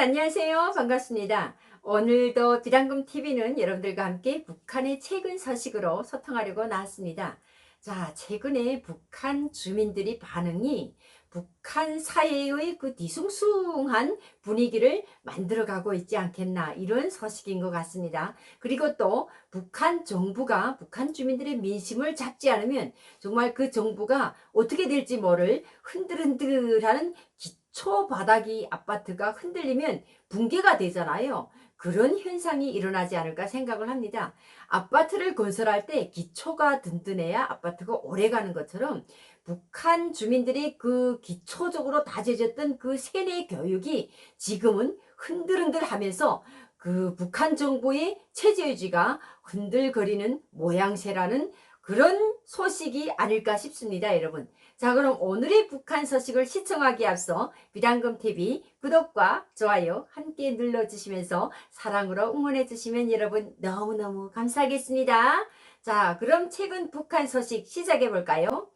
안녕하세요. 반갑습니다. 오늘도 비단금 TV는 여러분들과 함께 북한의 최근 소식으로 소통하려고 나왔습니다. 자, 최근에 북한 주민들이 반응이 북한 사회의 그 뒤숭숭한 분위기를 만들어가고 있지 않겠나, 이런 소식인 것 같습니다. 그리고 또 북한 정부가 북한 주민들의 민심을 잡지 않으면 정말 그 정부가 어떻게 될지 모를 흔들흔들하는 초바닥이 아파트가 흔들리면 붕괴가 되잖아요. 그런 현상이 일어나지 않을까 생각을 합니다. 아파트를 건설할 때 기초가 든든해야 아파트가 오래가는 것처럼 북한 주민들이 그 기초적으로 다져졌던 그 세뇌 교육이 지금은 흔들흔들하면서 그 북한 정부의 체제 유지가 흔들거리는 모양새라는 그런 소식이 아닐까 싶습니다, 여러분. 자, 그럼 오늘의 북한 소식을 시청하기에 앞서 비단금TV 구독과 좋아요 함께 눌러주시면서 사랑으로 응원해주시면 여러분 너무너무 감사하겠습니다. 자, 그럼 최근 북한 소식 시작해볼까요?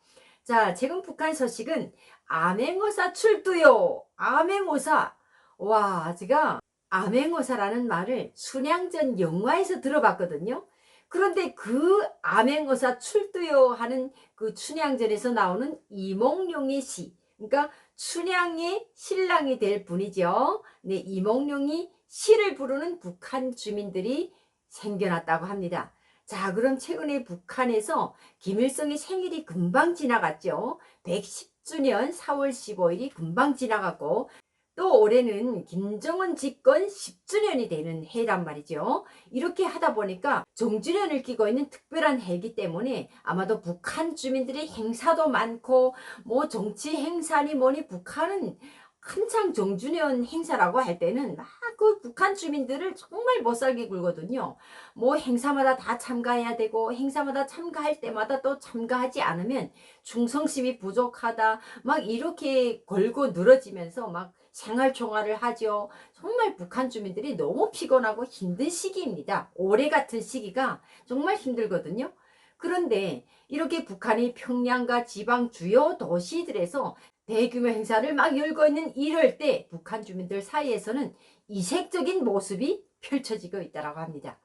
자, 최근 북한 소식은 암행어사 출두요. 암행어사. 와, 제가 암행어사라는 말을 순양전 영화에서 들어봤거든요. 그런데 그 암행어사 출두요 하는 그 춘향전에서 나오는 이몽룡의 시, 그러니까 춘향의 신랑이 될 분이죠. 네, 이몽룡이 시를 부르는 북한 주민들이 생겨났다고 합니다. 자, 그럼 최근에 북한에서 김일성의 생일이 금방 지나갔죠. 110주년 4월 15일이 금방 지나갔고, 또 올해는 김정은 집권 10주년이 되는 해란 말이죠. 이렇게 하다 보니까 정주년을 끼고 있는 특별한 해이기 때문에 아마도 북한 주민들의 행사도 많고, 뭐 정치 행사니 뭐니, 북한은 한창 정주년 행사라고 할 때는 막 그 북한 주민들을 정말 못살게 굴거든요. 뭐 행사마다 다 참가해야 되고, 행사마다 참가할 때마다 또 참가하지 않으면 충성심이 부족하다, 막 이렇게 걸고 늘어지면서 막 생활총화를 하죠. 정말 북한 주민들이 너무 피곤하고 힘든 시기입니다. 올해 같은 시기가 정말 힘들거든요. 그런데 이렇게 북한이 평양과 지방 주요 도시들에서 대규모 행사를 막 열고 있는 이럴 때 북한 주민들 사이에서는 이색적인 모습이 펼쳐지고 있다고 합니다.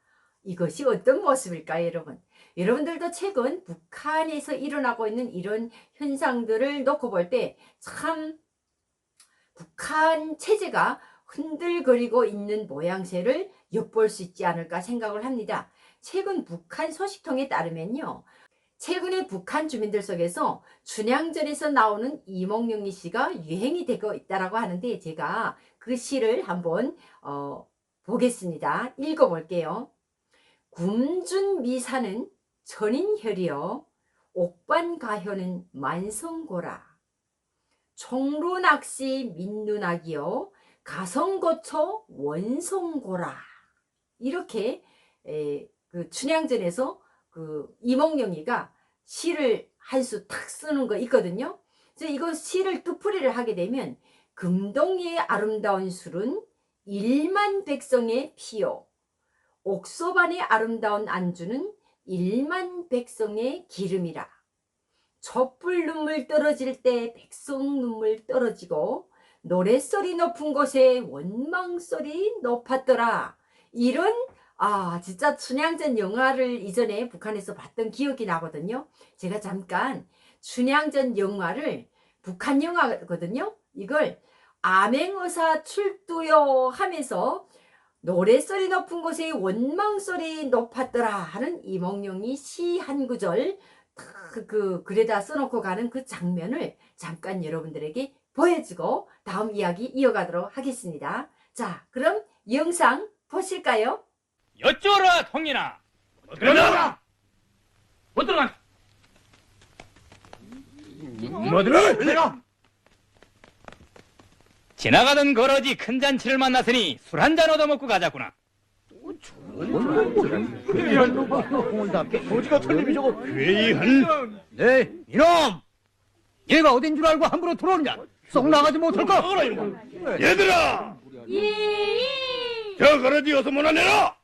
이것이 어떤 모습일까요, 여러분? 여러분들도 최근 북한에서 일어나고 있는 이런 현상들을 놓고 볼 때 참 북한 체제가 흔들거리고 있는 모양새를 엿볼 수 있지 않을까 생각을 합니다. 최근 북한 소식통에 따르면요, 최근에 북한 주민들 속에서 춘향전에서 나오는 이몽룡이 시가 유행이 되고 있다고 하는데, 제가 그 시를 한번 보겠습니다. 읽어볼게요. 굶준 미사는 전인혈이여, 옥반가효는 만성고라. 총루낙시 민누낙이여, 가성거처 원성고라. 이렇게 그 춘향전에서 그 이몽룡이가 시를 한 수 탁 쓰는 거 있거든요. 그래서 이거 시를 뜻풀이를 하게 되면, 금동이의 아름다운 술은 1만 백성의 피요, 옥소반의 아름다운 안주는 1만 백성의 기름이라. 촛불 눈물 떨어질 때 백성 눈물 떨어지고, 노랫소리 높은 곳에 원망소리 높았더라. 이런, 진짜 춘향전 영화를 이전에 북한에서 봤던 기억이 나거든요. 제가 잠깐 춘향전 영화를, 북한 영화거든요, 이걸 암행어사 출두요 하면서 노랫소리 높은 곳에 원망소리 높았더라 하는 이몽룡이 시 한 구절 글에다 써놓고 가는 그 장면을 잠깐 여러분들에게 보여주고 다음 이야기 이어가도록 하겠습니다. 자, 그럼 영상 보실까요? 여쭈어라 통이나. 들어가! 못 들어가. 뭐 들어가! 내가! 지나가던 거러지 큰 잔치를 만났으니 술 한잔 얻어먹고 가자꾸나. 거지가 털림이 저거 괴이한. 네, 이놈! 얘가 어딘 줄 알고 함부로 들어오느냐? 썩 나가지 못할까? 얘들아! 예, 저 거러지 어서 몰아내라!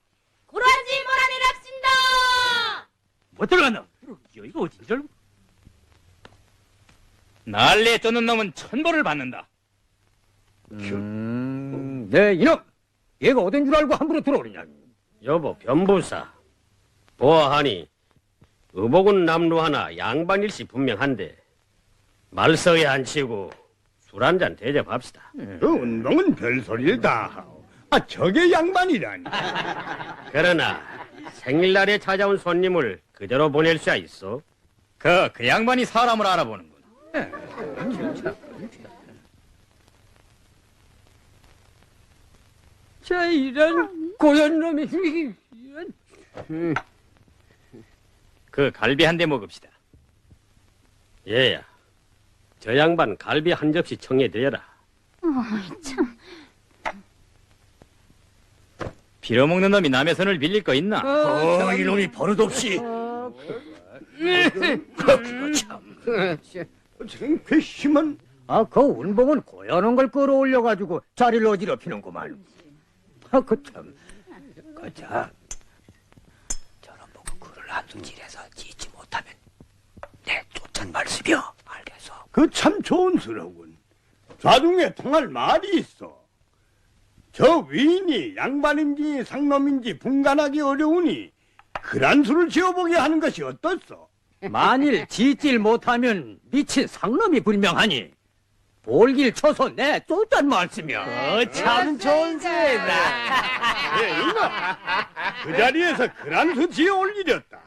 고라지 몰아내랍습니다. 못 들어간다. 여기가 어딘 줄 알고? 난리에 쫓는 놈은 천벌을 받는다. 네, 이놈! 얘가 어딘 줄 알고 함부로 들어오느냐? 여보, 변부사. 보아하니 의복은 남루 하나 양반일시 분명한데 말서에 안 치고 술 한잔 대접합시다. 그 운동은 별소리를 다 하오. 아, 저게 양반이라니. 그러나 생일날에 찾아온 손님을 그대로 보낼 수야 있어. 그 양반이 사람을 알아보는군. 자, 이런 고얀 놈이. 그 갈비 한 대 먹읍시다. 얘야, 저 양반 갈비 한 접시 청해드려라. 참. 빌어먹는 놈이 남의 손을 빌릴 거 있나? 이놈이 버릇없이. 지금 괘씸한. 아, 그 운봉은 고연한 걸 끌어올려가지고 자리를 어지럽히는구만. 아, 그 참. 자, 저런 보고 그를 한순질해서 짓지 못하면 내 쫓은 말씀이여. 알겠어. 그 참 좋은스러운. 좌중에 통할 말이 있어. 저 위인이 양반인지 상놈인지 분간하기 어려우니 그란 수를 지어보게 하는 것이 어떻소? 만일 짓질 못하면 미친 상놈이 불명하니 볼길 쳐서 내 쫓잔 말씀이야. 참 좋은 소리다. 예, 이놈. 그 자리에서 그란 수 지어 올리렸다.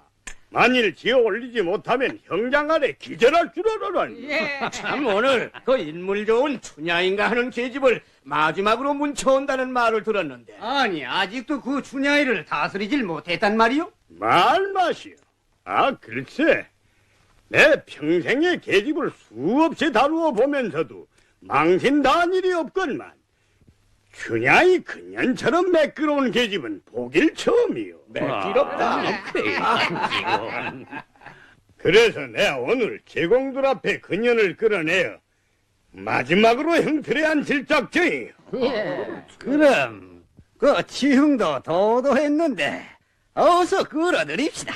만일 지어 올리지 못하면 형장 아래 기절할 줄 알아라니. 참 오늘 그 인물 좋은 춘향인가 하는 계집을 마지막으로 문쳐온다는 말을 들었는데 아니 아직도 그 춘향이를 다스리질 못했단 말이요? 말마시오. 아, 글쎄. 내 평생의 계집을 수없이 다루어 보면서도 망신당한 일이 없건만 춘향이 그년처럼 매끄러운 계집은 보길 처음이요. 매끼럽다. 그래서 내가 오늘 제공들 앞에 그년을 끌어내어 마지막으로 형틀에 앉힐 작정이요. 그럼 그 치흥도 도도했는데 어서 끌어들입시다.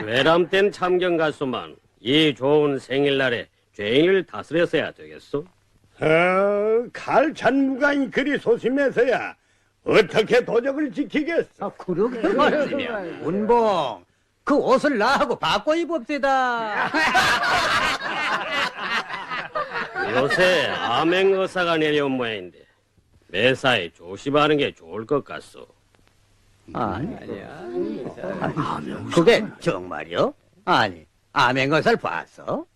외람된 참견 가수만 이 좋은 생일날에 죄인을 다스려서야 되겠소? 칼 잔무가인 그리 소심해서야 어떻게 도적을 지키겠어? 아, 그러게 말씀이야. 운봉, 그 옷을 나하고 바꿔 입읍시다. 요새 암행 의사가 내려온 모양인데 매사에 조심하는 게 좋을 것 같소. 아니야. 그게 정말이요? 아니, 암행어사를 봤어?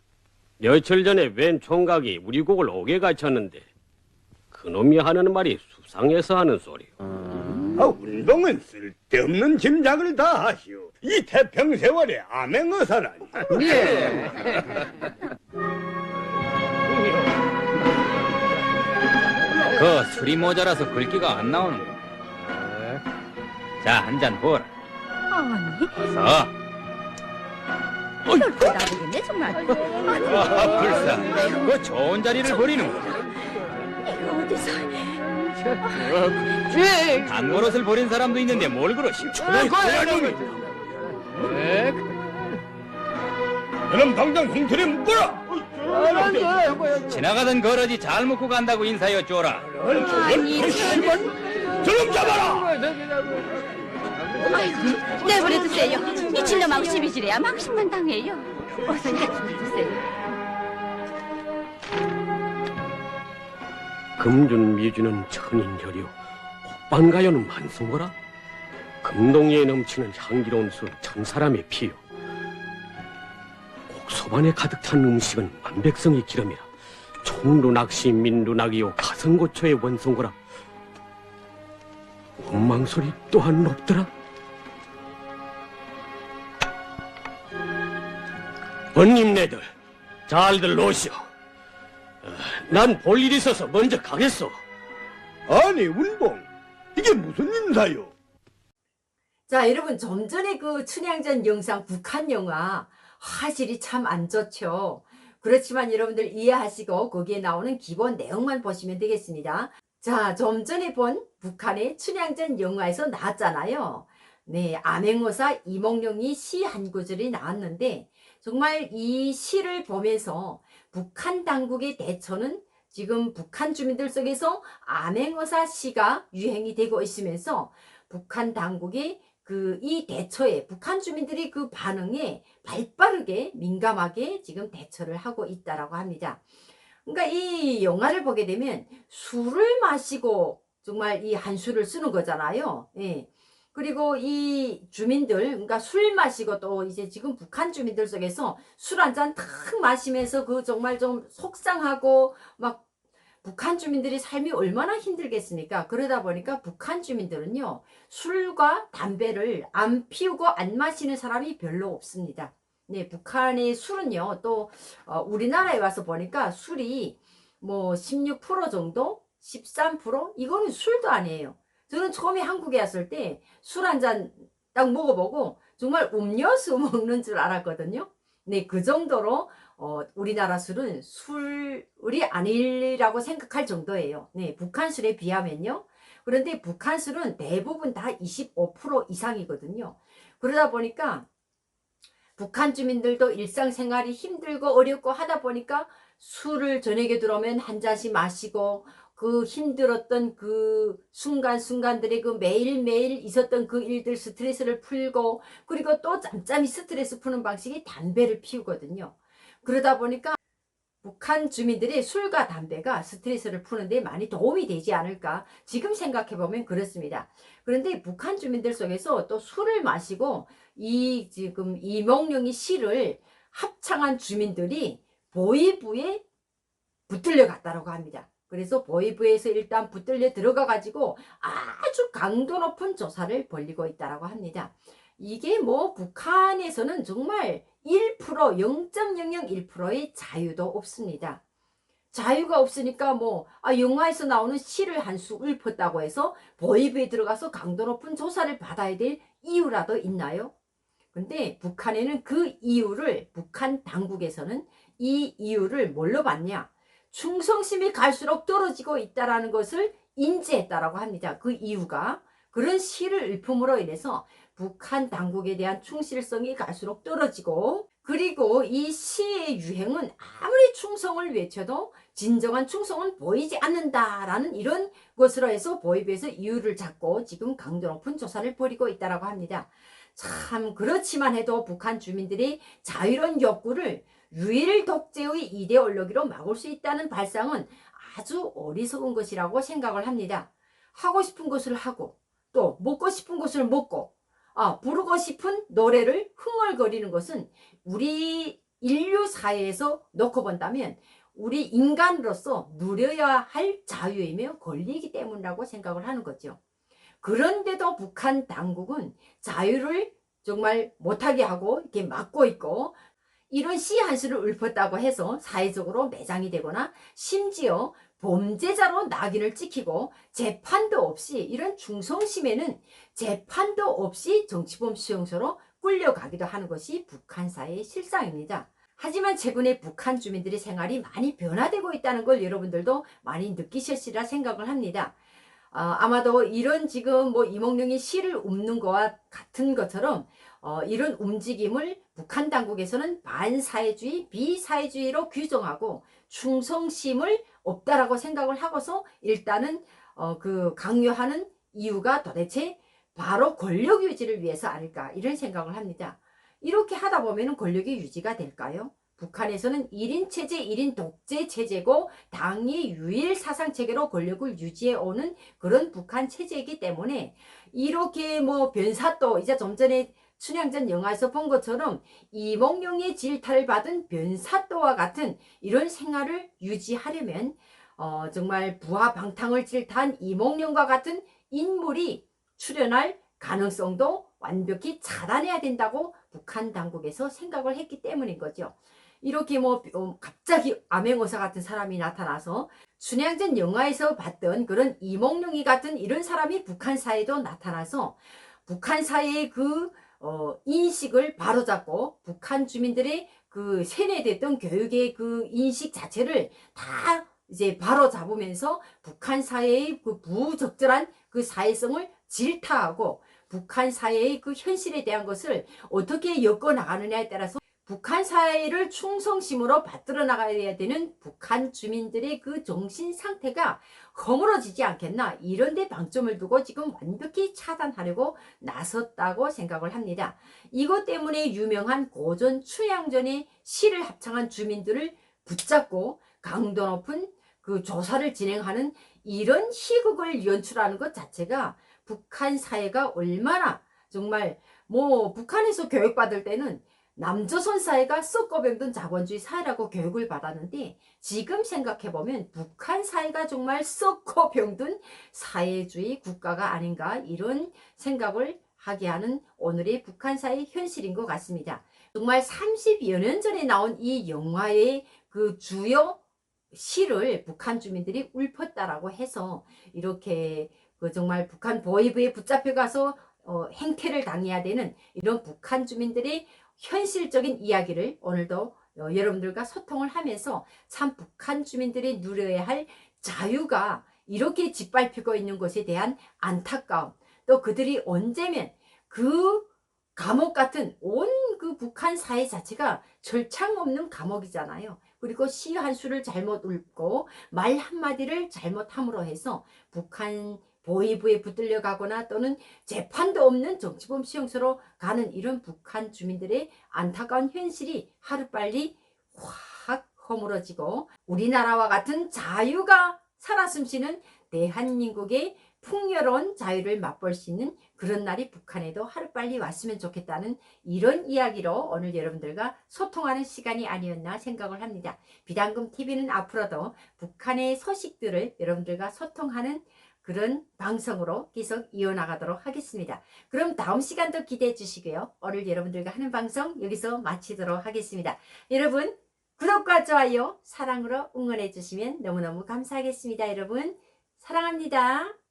며칠 전에 웬 총각이 우리 곡을 옥에 갇혔는데 그놈이 하는 말이 수상해서 하는 소리요. 아, 운동은 쓸데없는 짐작을 다 하시오. 이 태평 세월에 암행어사라니. 그 술이 모자라서 글귀가 안 나오는군. 자, 한 잔 부어라. 아니, 어서. 이럴 줄 나르겠네 정말. 아, 불쌍. 그 좋은 자리를 버리는군. 내가 어디서? 단골옷을 버린 사람도 있는데 뭘 그러시오? 그럼 당장 형틀에 묶어라. 지나가던 거러지 잘 먹고 간다고 인사여 줘라. 아니, 저놈 잡아라. 아이고, 내버려두세요. 미친놈하고 시비지래야 망신만 당해요. 어서 약속 주세요. 금준 미주는 천인혈이요 옥반가요는 만성거라. 금동리에 넘치는 향기로운 술 천사람의 피요 옥소반에 가득 찬 음식은 완백성의 기름이라. 총루낙시 민루낙이요 가성고초의 원성거라. 원망소리 또한 높더라. 번님네들 잘들 노시오. 난 볼 일이 있어서 먼저 가겠소. 아니, 운봉. 이게 무슨 인사요? 자, 여러분, 좀 전에 그 춘향전 영상 북한 영화 화질이 참 안 좋죠. 그렇지만 여러분들 이해하시고 거기에 나오는 기본 내용만 보시면 되겠습니다. 자, 좀 전에 본 북한의 춘향전 영화에서 나왔잖아요. 네, 암행어사 이몽룡이 시 한 구절이 나왔는데 정말 이 시를 보면서 북한 당국의 대처는 지금 북한 주민들 속에서 암행어사 시가 유행이 되고 있으면서 북한 당국이 이 대처에 북한 주민들이 그 반응에 발빠르게 민감하게 지금 대처를 하고 있다라고 합니다. 그러니까 이 영화를 보게 되면 술을 마시고 정말 이 한수를 쓰는 거잖아요. 예. 그리고 이 주민들, 그러니까 술 마시고 또 이제 지금 북한 주민들 속에서 술 한 잔 탁 마시면서 그 정말 좀 속상하고 막 북한 주민들이 삶이 얼마나 힘들겠습니까? 그러다 보니까 북한 주민들은요, 술과 담배를 안 피우고 안 마시는 사람이 별로 없습니다. 네, 북한의 술은요, 또, 우리나라에 와서 보니까 술이 뭐 16% 정도? 13%? 이거는 술도 아니에요. 저는 처음에 한국에 왔을 때 술 한 잔 딱 먹어보고 정말 음료수 먹는 줄 알았거든요. 네, 그 정도로 우리나라 술은 술이 아니라고 생각할 정도예요. 네, 북한 술에 비하면요. 그런데 북한 술은 대부분 다 25% 이상이거든요. 그러다 보니까 북한 주민들도 일상생활이 힘들고 어렵고 하다 보니까 술을 저녁에 들어오면 한 잔씩 마시고 그 힘들었던 그 순간순간들의 그 매일매일 있었던 그 일들 스트레스를 풀고 그리고 또 짬짬이 스트레스 푸는 방식이 담배를 피우거든요. 그러다 보니까 북한 주민들의 술과 담배가 스트레스를 푸는데 많이 도움이 되지 않을까 지금 생각해보면 그렇습니다. 그런데 북한 주민들 속에서 또 술을 마시고 지금 이몽룡이 시를 합창한 주민들이 보위부에 붙들려 갔다고 합니다. 그래서 보위부에서 일단 붙들려 들어가 가지고 아주 강도 높은 조사를 벌이고 있다고 합니다. 이게 뭐 북한에서는 정말 1%, 0.001%의 자유도 없습니다. 자유가 없으니까 뭐 영화에서 나오는 시를 한 수 읊었다고 해서 보위부에 들어가서 강도 높은 조사를 받아야 될 이유라도 있나요? 근데 북한에는 그 이유를 북한 당국에서는 이 이유를 뭘로 봤냐? 충성심이 갈수록 떨어지고 있다는 것을 인지했다라고 합니다. 그 이유가 그런 시를 읊음으로 인해서 북한 당국에 대한 충실성이 갈수록 떨어지고 그리고 이 시의 유행은 아무리 충성을 외쳐도 진정한 충성은 보이지 않는다라는 이런 것으로 해서 보위부에서 이유를 잡고 지금 강도 높은 조사를 벌이고 있다고 합니다. 참 그렇지만 해도 북한 주민들이 자유로운 욕구를 유일 독재의 이데올로기로 막을 수 있다는 발상은 아주 어리석은 것이라고 생각을 합니다. 하고 싶은 것을 하고 또 먹고 싶은 것을 먹고 부르고 싶은 노래를 흥얼거리는 것은 우리 인류 사회에서 놓고 본다면 우리 인간으로서 누려야 할 자유이며 권리이기 때문이라고 생각을 하는 거죠. 그런데도 북한 당국은 자유를 정말 못하게 하고 이렇게 막고 있고 이런 시 한 수를 읊었다고 해서 사회적으로 매장이 되거나 심지어 범죄자로 낙인을 찍히고 재판도 없이 이런 충성심에는 재판도 없이 정치범 수용소로 끌려가기도 하는 것이 북한 사회의 실상입니다. 하지만 최근에 북한 주민들의 생활이 많이 변화되고 있다는 걸 여러분들도 많이 느끼셨으리라 생각을 합니다. 아마도 이런 지금 뭐 이몽룡이 시를 읊는 거와 같은 것처럼 이런 움직임을 북한 당국에서는 반사회주의, 비사회주의로 규정하고 충성심을 없다라고 생각을 하고서 일단은 그 강요하는 이유가 도대체 바로 권력 유지를 위해서 아닐까 이런 생각을 합니다. 이렇게 하다 보면 권력이 유지가 될까요? 북한에서는 1인 체제, 1인 독재 체제고 당이 유일 사상 체계로 권력을 유지해 오는 그런 북한 체제이기 때문에 이렇게 뭐 변사또 이제 좀 전에 춘향전 영화에서 본 것처럼 이몽룡의 질타를 받은 변사또와 같은 이런 생활을 유지하려면 정말 부하 방탕을 질타한 이몽룡과 같은 인물이 출연할 가능성도 완벽히 차단해야 된다고 북한 당국에서 생각을 했기 때문인 거죠. 이렇게 뭐 갑자기 암행어사 같은 사람이 나타나서 춘향전 영화에서 봤던 그런 이몽룡이 같은 이런 사람이 북한 사회에도 나타나서 북한 사회의 그 인식을 바로잡고 북한 주민들의 그 세뇌됐던 교육의 그 인식 자체를 다 이제 바로잡으면서 북한 사회의 그 부적절한 그 사회성을 질타하고 북한 사회의 그 현실에 대한 것을 어떻게 엮어 나가느냐에 따라서 북한 사회를 충성심으로 받들어 나가야 되는 북한 주민들의 그 정신 상태가 허물어지지 않겠나, 이런 데 방점을 두고 지금 완벽히 차단하려고 나섰다고 생각을 합니다. 이것 때문에 유명한 고전 춘향전의 시를 합창한 주민들을 붙잡고 강도 높은 그 조사를 진행하는 이런 희극을 연출하는 것 자체가 북한 사회가 얼마나 정말 북한에서 교육받을 때는 남조선 사회가 썩고 병든 자본주의 사회라고 교육을 받았는데, 지금 생각해보면 북한 사회가 정말 썩고 병든 사회주의 국가가 아닌가, 이런 생각을 하게 하는 오늘의 북한 사회 현실인 것 같습니다. 정말 30여 년 전에 나온 이 영화의 그 주요 시를 북한 주민들이 읊었다라고 해서 이렇게 그 정말 북한 보위부에 붙잡혀 가서 행태를 당해야 되는 이런 북한 주민들의 현실적인 이야기를 오늘도 여러분들과 소통을 하면서 참 북한 주민들이 누려야 할 자유가 이렇게 짓밟히고 있는 것에 대한 안타까움, 또 그들이 언제면 그 감옥 같은 온 그 북한 사회 자체가 절창 없는 감옥이잖아요. 그리고 시 한 수를 잘못 읊고 말 한마디를 잘못함으로 해서 북한 보위부에 붙들려 가거나 또는 재판도 없는 정치범 수용소로 가는 이런 북한 주민들의 안타까운 현실이 하루빨리 확 허물어지고 우리나라와 같은 자유가 살아 숨쉬는 대한민국의 풍요로운 자유를 맛볼 수 있는 그런 날이 북한에도 하루빨리 왔으면 좋겠다는 이런 이야기로 오늘 여러분들과 소통하는 시간이 아니었나 생각을 합니다. 비단금TV는 앞으로도 북한의 소식들을 여러분들과 소통하는 그런 방송으로 계속 이어나가도록 하겠습니다. 그럼 다음 시간도 기대해 주시고요. 오늘 여러분들과 하는 방송 여기서 마치도록 하겠습니다. 여러분 구독과 좋아요 사랑으로 응원해 주시면 너무너무 감사하겠습니다. 여러분 사랑합니다.